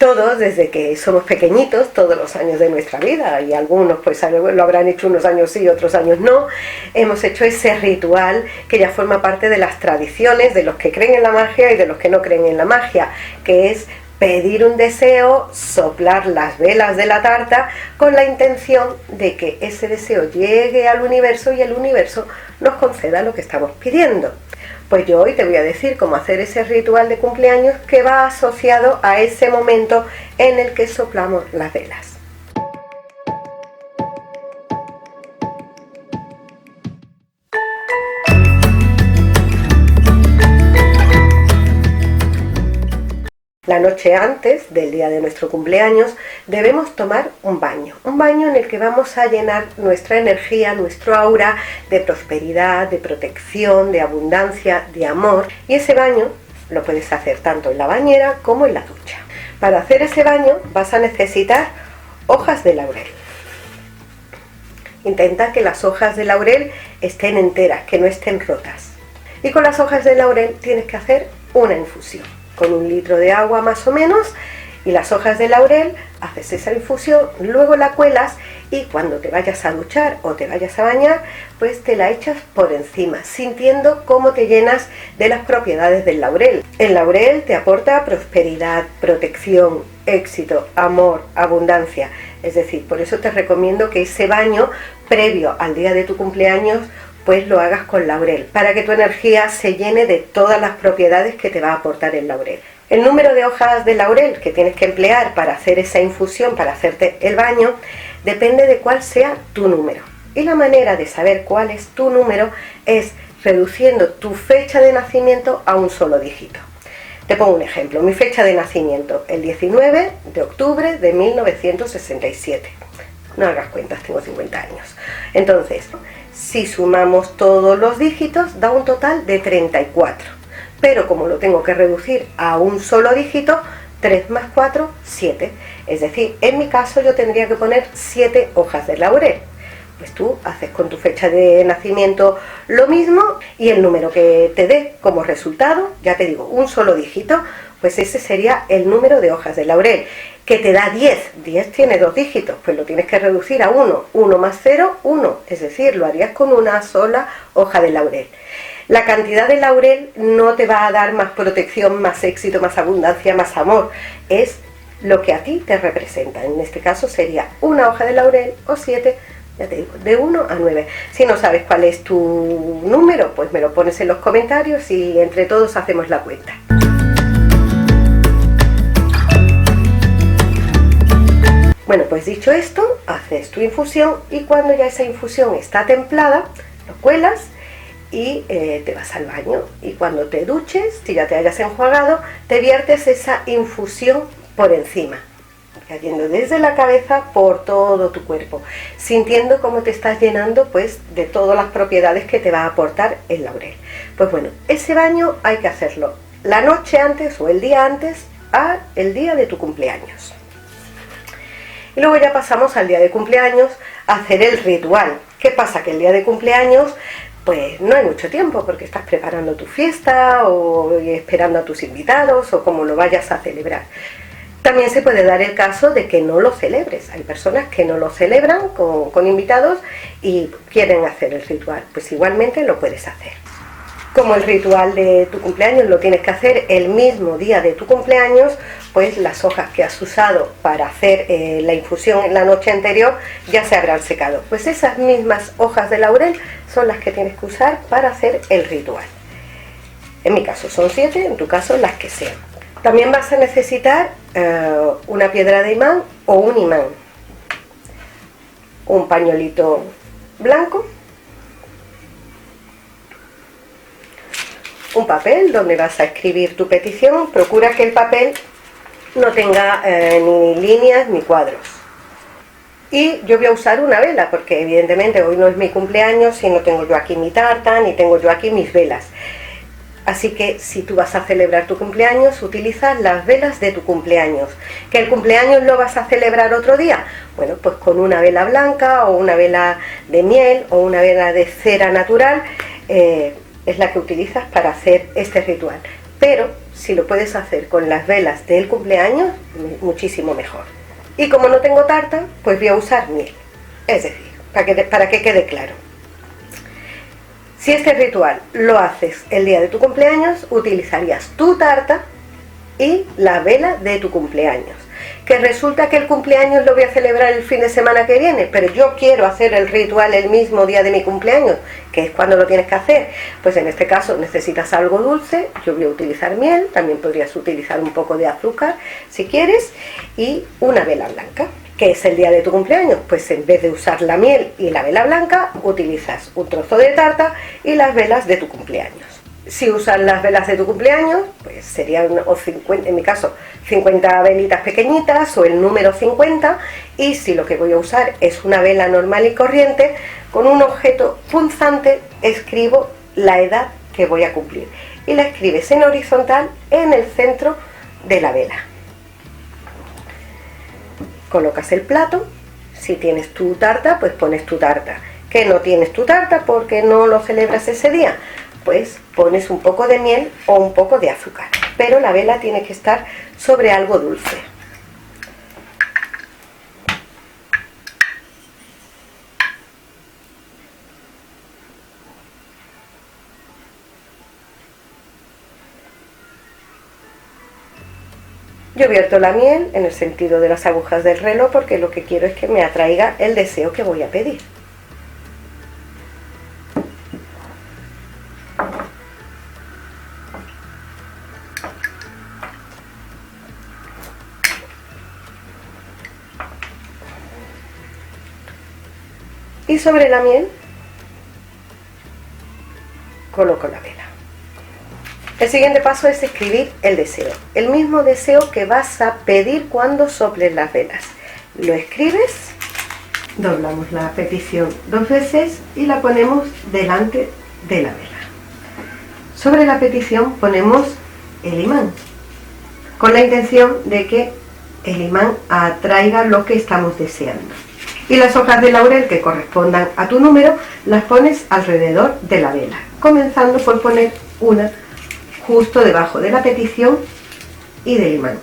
Todos, desde que somos pequeñitos, todos los años de nuestra vida, y algunos pues lo habrán hecho unos años sí, otros años no, hemos hecho ese ritual que ya forma parte de las tradiciones de los que creen en la magia y de los que no creen en la magia, que es pedir un deseo, soplar las velas de la tarta con la intención de que ese deseo llegue al universo y el universo nos conceda lo que estamos pidiendo. Pues yo hoy te voy a decir cómo hacer ese ritual de cumpleaños que va asociado a ese momento en el que soplamos las velas. La noche antes del día de nuestro cumpleaños debemos tomar un baño en el que vamos a llenar nuestra energía, nuestro aura de prosperidad, de protección, de abundancia, de amor. Y ese baño lo puedes hacer tanto en la bañera como en la ducha. Para hacer ese baño vas a necesitar hojas de laurel. Intenta que las hojas de laurel estén enteras, que no estén rotas. Y con las hojas de laurel tienes que hacer una infusión. Con 1 litro de agua más o menos, y las hojas de laurel, haces esa infusión, luego la cuelas y cuando te vayas a duchar o te vayas a bañar, pues te la echas por encima, sintiendo cómo te llenas de las propiedades del laurel. El laurel te aporta prosperidad, protección, éxito, amor, abundancia. Es decir, por eso te recomiendo que ese baño previo al día de tu cumpleaños pues lo hagas con laurel, para que tu energía se llene de todas las propiedades que te va a aportar el laurel. El número de hojas de laurel que tienes que emplear para hacer esa infusión, para hacerte el baño, depende de cuál sea tu número. Y la manera de saber cuál es tu número es reduciendo tu fecha de nacimiento a un solo dígito. Te pongo un ejemplo, mi fecha de nacimiento, el 19 de octubre de 1967. No hagas cuentas, tengo 50 años. Entonces, si sumamos todos los dígitos, da un total de 34. Pero como lo tengo que reducir a un solo dígito, 3 más 4, 7. Es decir, en mi caso yo tendría que poner 7 hojas de laurel. Pues tú haces con tu fecha de nacimiento lo mismo y el número que te dé como resultado, ya te digo, un solo dígito, pues ese sería el número de hojas de laurel. Que te da 10, 10 tiene 2 dígitos, pues lo tienes que reducir a 1, 1 más 0, 1, es decir, lo harías con una sola hoja de laurel. La cantidad de laurel no te va a dar más protección, más éxito, más abundancia, más amor, es lo que a ti te representa. En este caso sería una hoja de laurel o 7, ya te digo, de 1 a 9. Si no sabes cuál es tu número, pues me lo pones en los comentarios y entre todos hacemos la cuenta. Bueno, pues dicho esto, haces tu infusión y cuando ya esa infusión está templada, lo cuelas y te vas al baño. Y cuando te duches, si ya te hayas enjuagado, te viertes esa infusión por encima, cayendo desde la cabeza por todo tu cuerpo, sintiendo cómo te estás llenando pues de todas las propiedades que te va a aportar el laurel. Pues bueno, ese baño hay que hacerlo la noche antes o el día antes al día de tu cumpleaños. Y luego ya pasamos al día de cumpleaños a hacer el ritual. ¿Qué pasa? Que el día de cumpleaños pues no hay mucho tiempo porque estás preparando tu fiesta o esperando a tus invitados o como lo vayas a celebrar. También se puede dar el caso de que no lo celebres. Hay personas que no lo celebran con invitados y quieren hacer el ritual. Pues igualmente lo puedes hacer. Como el ritual de tu cumpleaños lo tienes que hacer el mismo día de tu cumpleaños, pues las hojas que has usado para hacer la infusión en la noche anterior ya se habrán secado. Pues esas mismas hojas de laurel son las que tienes que usar para hacer el ritual. En mi caso son 7, en tu caso las que sean. También vas a necesitar una piedra de imán o un imán, un pañuelito blanco, un papel donde vas a escribir tu petición. Procura que el papel no tenga ni líneas ni cuadros. Y yo voy a usar una vela porque evidentemente hoy no es mi cumpleaños y no tengo yo aquí mi tarta ni tengo yo aquí mis velas. Así que si tú vas a celebrar tu cumpleaños, utiliza las velas de tu cumpleaños. ¿Que el cumpleaños lo vas a celebrar otro día? Bueno, pues con una vela blanca o una vela de miel o una vela de cera natural es la que utilizas para hacer este ritual. Pero si lo puedes hacer con las velas del cumpleaños, muchísimo mejor. Y como no tengo tarta, pues voy a usar miel. Es decir, para que quede claro. Si este ritual lo haces el día de tu cumpleaños, utilizarías tu tarta y la vela de tu cumpleaños. Que resulta que el cumpleaños lo voy a celebrar el fin de semana que viene, pero yo quiero hacer el ritual el mismo día de mi cumpleaños, que es cuando lo tienes que hacer. Pues en este caso necesitas algo dulce, yo voy a utilizar miel, también podrías utilizar un poco de azúcar si quieres, y una vela blanca. ¿Qué es el día de tu cumpleaños? Pues en vez de usar la miel y la vela blanca, utilizas un trozo de tarta y las velas de tu cumpleaños. Si usas las velas de tu cumpleaños, pues serían, o 50, en mi caso, 50 velitas pequeñitas o el número 50, y si lo que voy a usar es una vela normal y corriente, con un objeto punzante escribo la edad que voy a cumplir y la escribes en horizontal en el centro de la vela. Colocas el plato, si tienes tu tarta, pues pones tu tarta. Que no tienes tu tarta porque no lo celebras ese día, pues pones un poco de miel o un poco de azúcar, pero la vela tiene que estar sobre algo dulce. Yo vierto la miel en el sentido de las agujas del reloj porque lo que quiero es que me atraiga el deseo que voy a pedir. Y sobre la miel coloco la vela. El siguiente paso es escribir el deseo, el mismo deseo que vas a pedir cuando soples las velas. Lo escribes, doblamos la petición 2 veces y la ponemos delante de la vela. Sobre la petición ponemos el imán, con la intención de que el imán atraiga lo que estamos deseando. Y las hojas de laurel que correspondan a tu número las pones alrededor de la vela, comenzando por poner una justo debajo de la petición y del imán.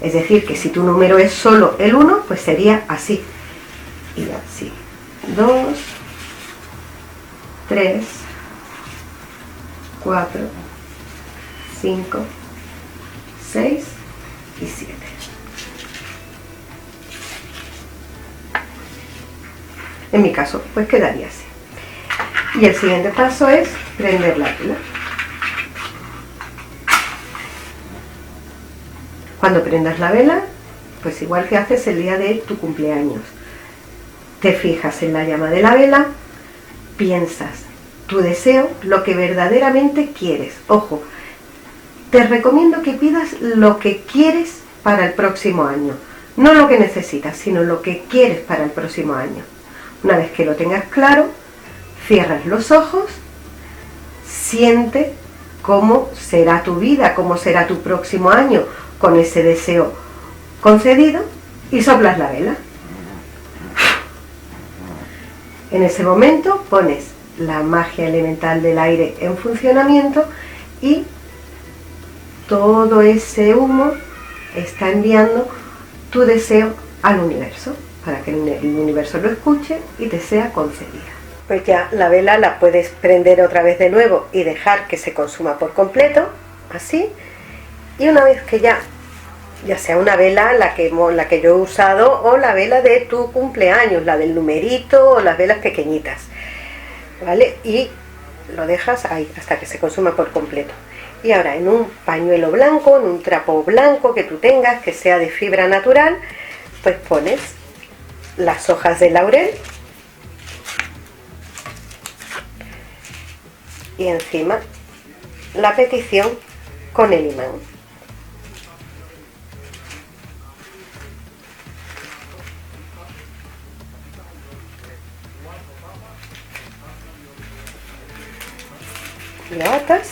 Es decir, que si tu número es solo el 1, pues sería así. Y así. 2, 3, 4, 5, 6 y 7. En mi caso, pues quedaría así. Y el siguiente paso es prender la vela. Cuando prendas la vela, pues igual que haces el día de tu cumpleaños. Te fijas en la llama de la vela, piensas tu deseo, lo que verdaderamente quieres. Ojo, te recomiendo que pidas lo que quieres para el próximo año. No lo que necesitas, sino lo que quieres para el próximo año. Una vez que lo tengas claro, cierras los ojos, siente cómo será tu vida, cómo será tu próximo año con ese deseo concedido y soplas la vela. En ese momento pones la magia elemental del aire en funcionamiento y todo ese humo está enviando tu deseo al universo para que el universo lo escuche y te sea concedida. Pues ya la vela la puedes prender otra vez de nuevo y dejar que se consuma por completo, así. Y una vez que ya sea una vela la que yo he usado o la vela de tu cumpleaños, la del numerito o las velas pequeñitas, ¿vale? Y lo dejas ahí hasta que se consuma por completo. Y ahora en un pañuelo blanco, en un trapo blanco que tú tengas, que sea de fibra natural, pues pones las hojas de laurel y encima la petición con el imán. Lo atas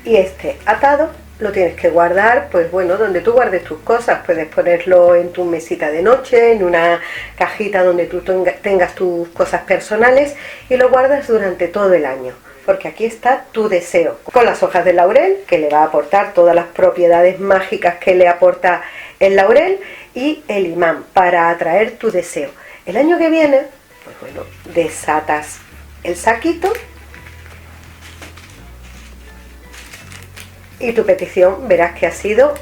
y este atado lo tienes que guardar, pues bueno, donde tú guardes tus cosas. Puedes ponerlo en tu mesita de noche, en una cajita donde tú tengas tus cosas personales, y lo guardas durante todo el año, porque aquí está tu deseo, con las hojas de laurel, que le va a aportar todas las propiedades mágicas que le aporta el laurel, y el imán para atraer tu deseo. El año que viene, pues bueno, desatas el saquito y tu petición verás que ha sido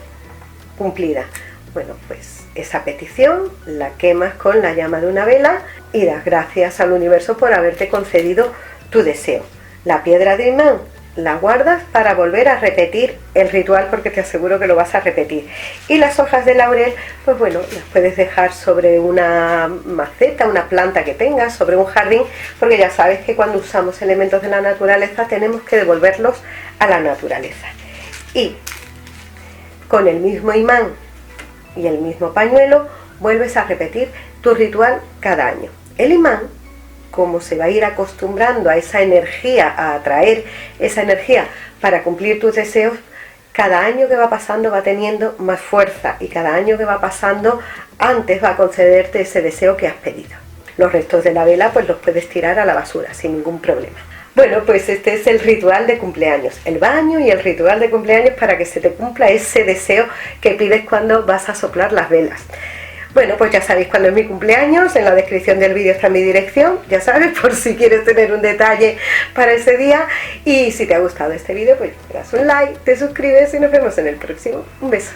cumplida. Bueno, pues esa petición la quemas con la llama de una vela y das gracias al universo por haberte concedido tu deseo. La piedra de imán la guardas para volver a repetir el ritual, porque te aseguro que lo vas a repetir. Y las hojas de laurel, pues bueno, las puedes dejar sobre una maceta, una planta que tengas, sobre un jardín, porque ya sabes que cuando usamos elementos de la naturaleza tenemos que devolverlos a la naturaleza. Y con el mismo imán y el mismo pañuelo vuelves a repetir tu ritual cada año. El imán, como se va a ir acostumbrando a esa energía, a atraer esa energía para cumplir tus deseos, cada año que va pasando va teniendo más fuerza, y cada año que va pasando antes va a concederte ese deseo que has pedido. Los restos de la vela pues los puedes tirar a la basura sin ningún problema. Bueno, pues este es el ritual de cumpleaños, el baño y el ritual de cumpleaños para que se te cumpla ese deseo que pides cuando vas a soplar las velas. Bueno, pues ya sabéis cuándo es mi cumpleaños, en la descripción del vídeo está mi dirección, ya sabes, por si quieres tener un detalle para ese día. Y si te ha gustado este vídeo, pues le das un like, te suscribes y nos vemos en el próximo. Un beso.